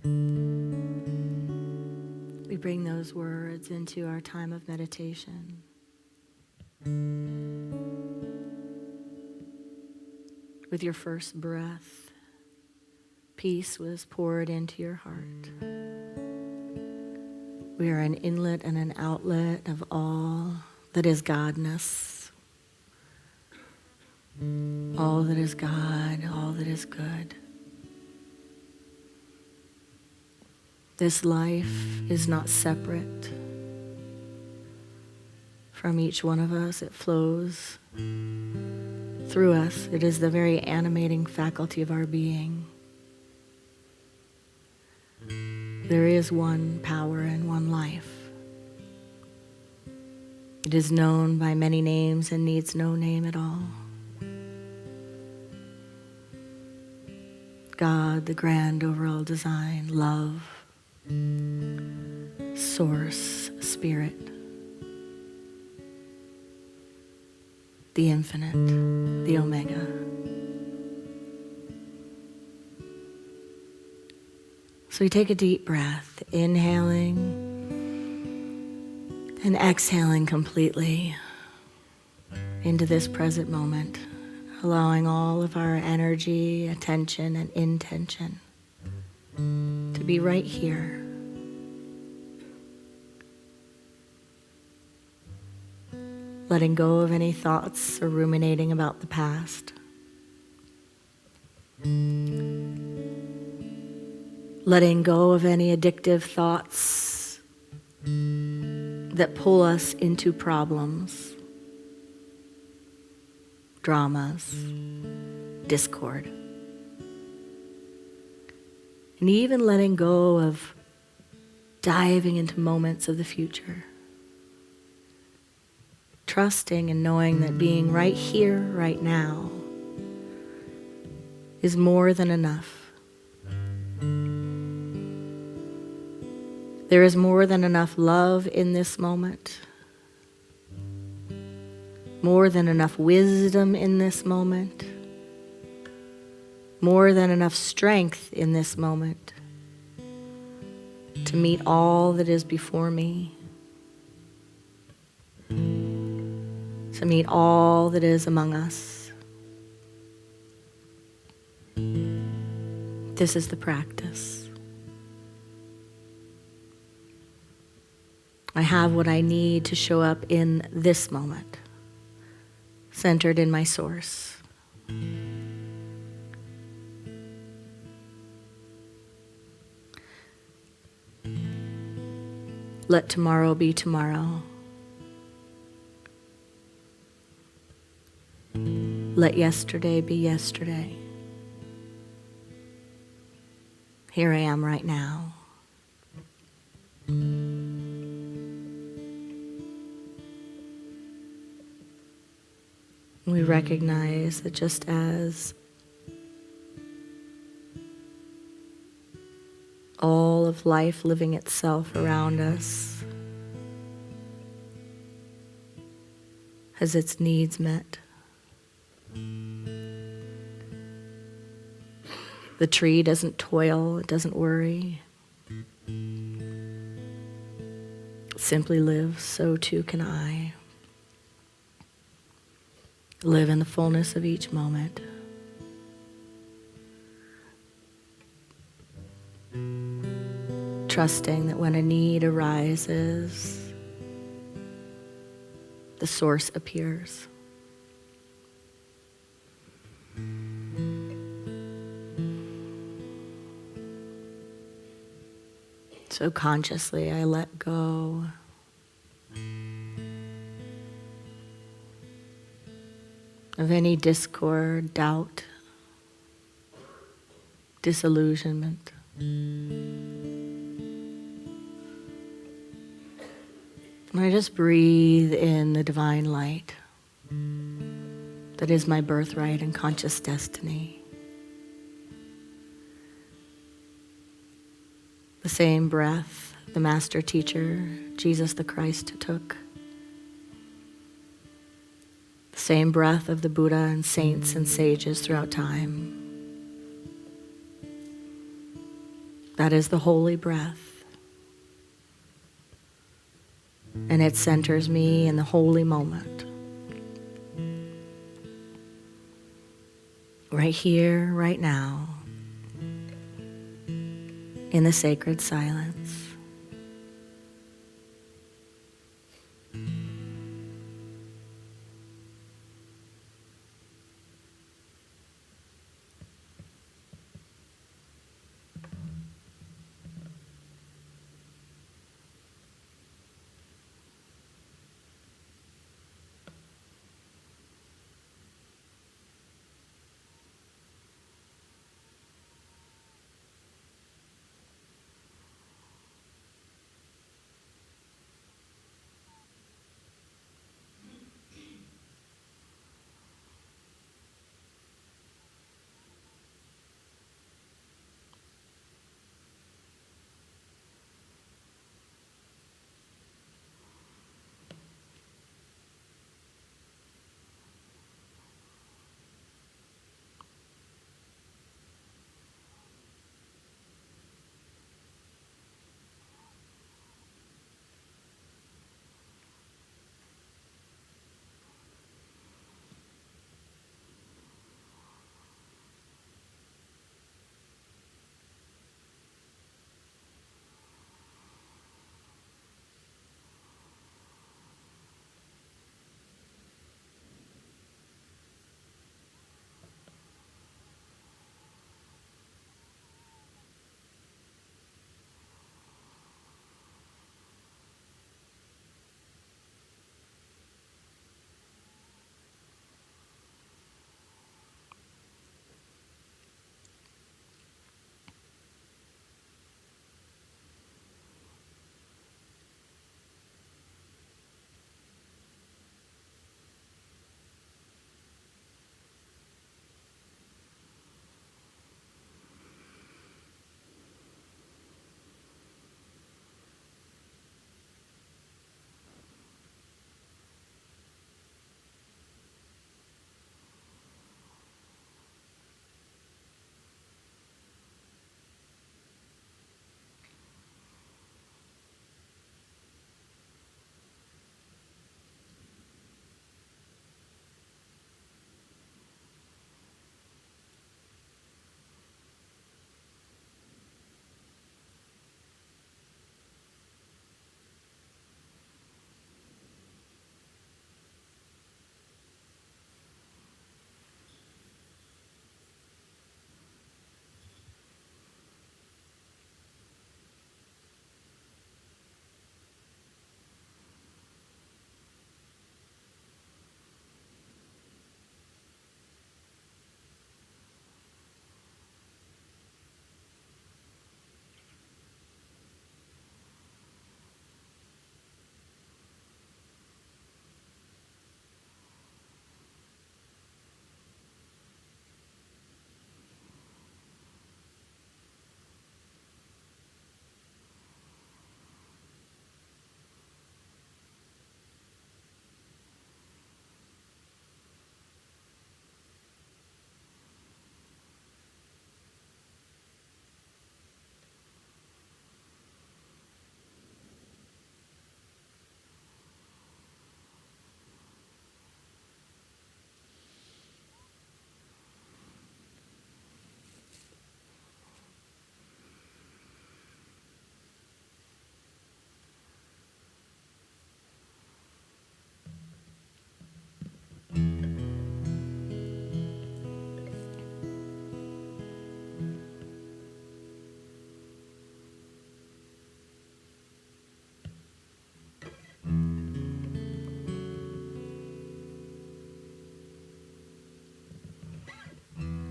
We bring those words into our time of meditation. With your first breath, peace was poured into your heart. We are an inlet and an outlet of all that is Godness, all that is God, all that is good. This life is not separate from each one of us. It flows through us. It is the very animating faculty of our being. There is one power and one life. It is known by many names and needs no name at all. God, the grand overall design, love, source, spirit, the infinite, the omega. So we take a deep breath, inhaling and exhaling completely into this present moment, allowing all of our energy, attention, and intention to be right here. Letting go of any thoughts or ruminating about the past. Letting go of any addictive thoughts that pull us into problems, dramas, discord. And even letting go of diving into moments of the future. Trusting and knowing that being right here, right now, is more than enough. There is more than enough love in this moment, more than enough wisdom in this moment, more than enough strength in this moment to meet all that is before me, to meet all that is among us. This is the practice. I have what I need to show up in this moment, centered in my source. Let tomorrow be tomorrow. Let yesterday be yesterday. Here I am right now. We recognize that just as all of life living itself around us has its needs met, the tree doesn't toil, it doesn't worry, it simply lives, so too can I. Live in the fullness of each moment. Trusting that when a need arises, the source appears. So consciously I let go. Of any discord, doubt, disillusionment. And I just breathe in the divine light that is my birthright and conscious destiny. The same breath the master teacher, Jesus the Christ, took. The same breath of the Buddha and saints and sages throughout time. That is the holy breath. And it centers me in the holy moment. Right here, right now, in the sacred silence.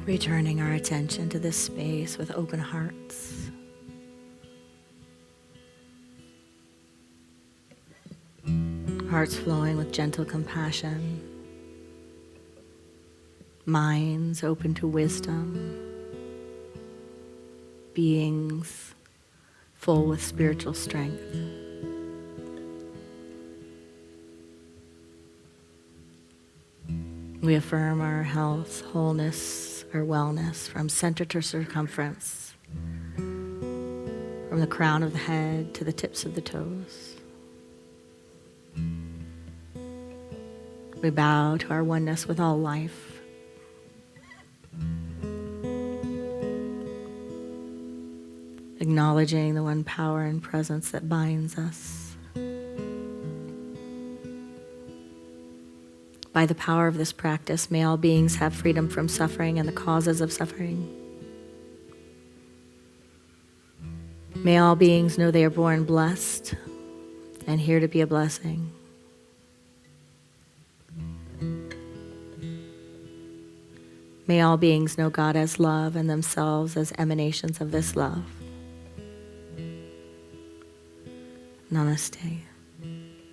Returning our attention to this space with open hearts. Hearts flowing with gentle compassion. Minds open to wisdom. Beings full with spiritual strength. We affirm our health, wholeness, our wellness from center to circumference. from the crown of the head to the tips of the toes. We bow to our oneness with all life. Acknowledging the one power and presence that binds us. By the power of this practice, may all beings have freedom from suffering and the causes of suffering. May all beings know they are born blessed and here to be a blessing. May all beings know God as love and themselves as emanations of this love. Namaste.